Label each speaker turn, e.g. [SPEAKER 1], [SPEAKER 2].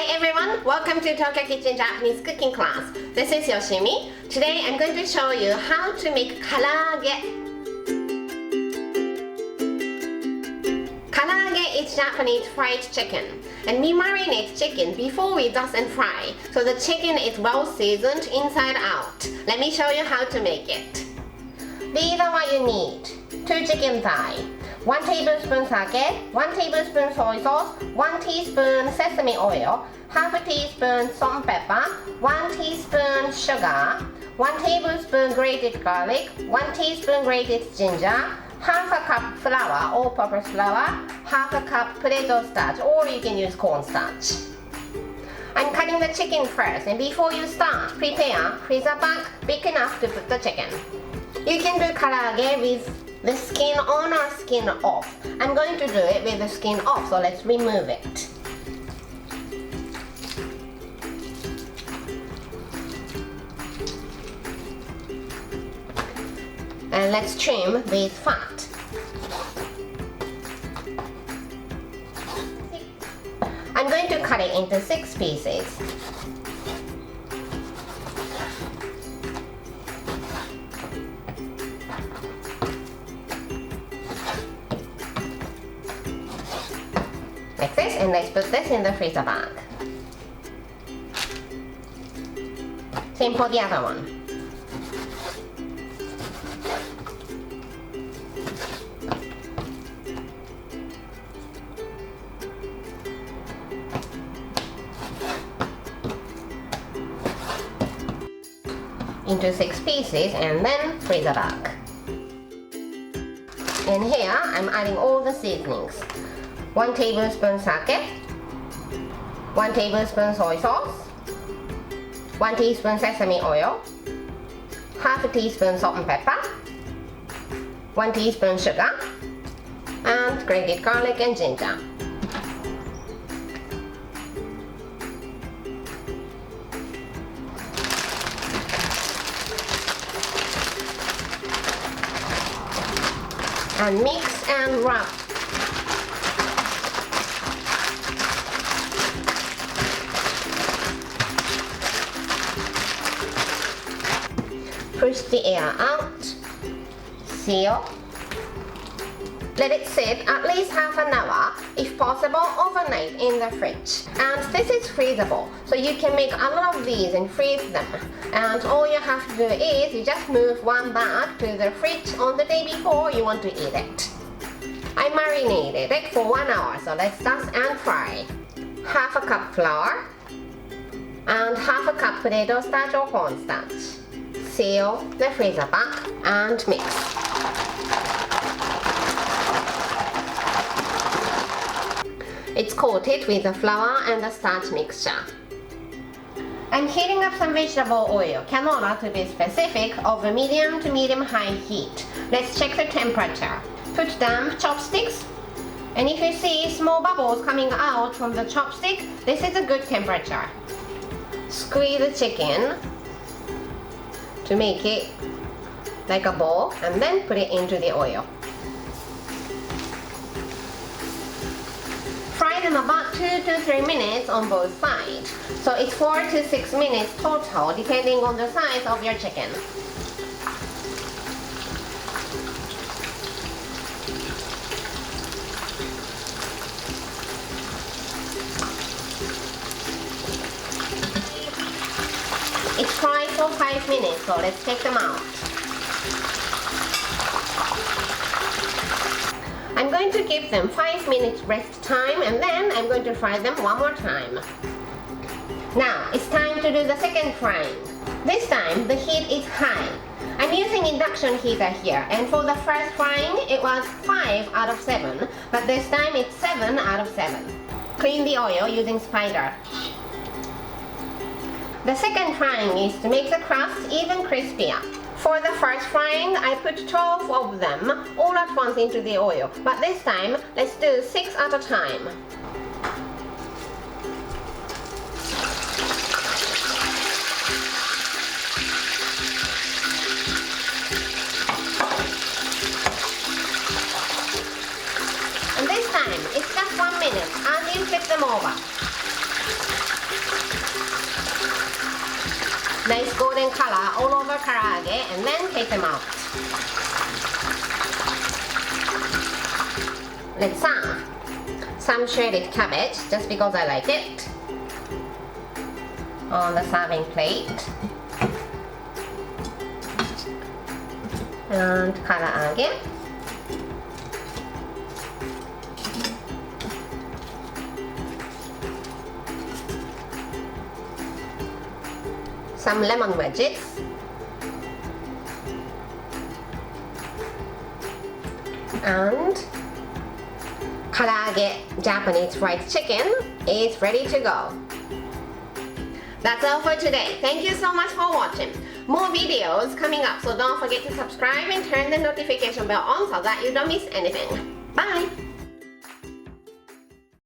[SPEAKER 1] Hi everyone, welcome to Tokyo Kitchen Japanese cooking class. This is Yoshimi. Today I'm going to show you how to make karaage. Karaage is Japanese fried chicken, and we marinate chicken before we dust and fry, so the chicken is well seasoned inside out. Let me show you how to make it. These are what you need. 2 chicken thighs, 1 tablespoon sake, 1 tablespoon soy sauce, 1 teaspoon sesame oil, half a teaspoon salt and pepper, 1 teaspoon sugar, 1 tablespoon grated garlic, 1 teaspoon grated ginger, half a cup flour, all-purpose flour, half a cup potato starch, or you can use cornstarch. I'm cutting the chicken first, and before you start, prepare freezer bag big enough to put the chicken. You can do karaage with the skin on or skin off. I'm going to do it with the skin off, so let's remove it. And let's trim with fat. I'm going to cut it into 6 pieces. Like this, and let's put this in the freezer bag. Same for the other one. Into 6 pieces and then freezer bag. And here I'm adding all the seasonings. 1 tablespoon sake, 1 tablespoon soy sauce, 1 teaspoon sesame oil, half a teaspoon salt and pepper, 1 teaspoon sugar, and grated garlic and ginger. And mix and rub. Push the air out, seal, let it sit at least half an hour, if possible overnight in the fridge. And this is freezable, so you can make a lot of these and freeze them. And all you have to do is you just move one bag to the fridge on the day before you want to eat it. I marinated it for 1 hour, so let's dust and fry. Half a cup flour and half a cup potato starch or cornstarch. Seal the freezer bag and mix. It's coated with the flour and the starch mixture. I'm heating up some vegetable oil, canola to be specific, over medium to medium-high heat. Let's check the temperature. Put down chopsticks, and if you see small bubbles coming out from the chopstick, this is a good temperature. Squeeze the chicken to make it like a ball, and then put it into the oil. Fry them about 2 to 3 minutes on both sides. So it's 4 to 6 minutes total, depending on the size of your chicken. It's fried for 5 minutes, so let's take them out. I'm going to give them 5 minutes rest time, and then I'm going to fry them one more time. Now, it's time to do the second frying. This time, the heat is high. I'm using induction heater here, and for the first frying, it was 5 out of 7, but this time it's 7 out of 7. Clean the oil using spider. The second frying is to make the crust even crispier. For the first frying, I put 12 of them all at once into the oil, but this time, let's do 6 at a time. And this time, it's just 1 minute as you flip them over. nice golden color all over karaage, and then take them out. Let's serve. Some shredded cabbage, just because I like it, on the serving plate. And karaage. Some lemon wedges. And karaage Japanese fried chicken is ready to go. That's all for today. Thank you so much for watching. More videos coming up, so don't forget to subscribe and turn the notification bell on so that you don't miss anything. Bye!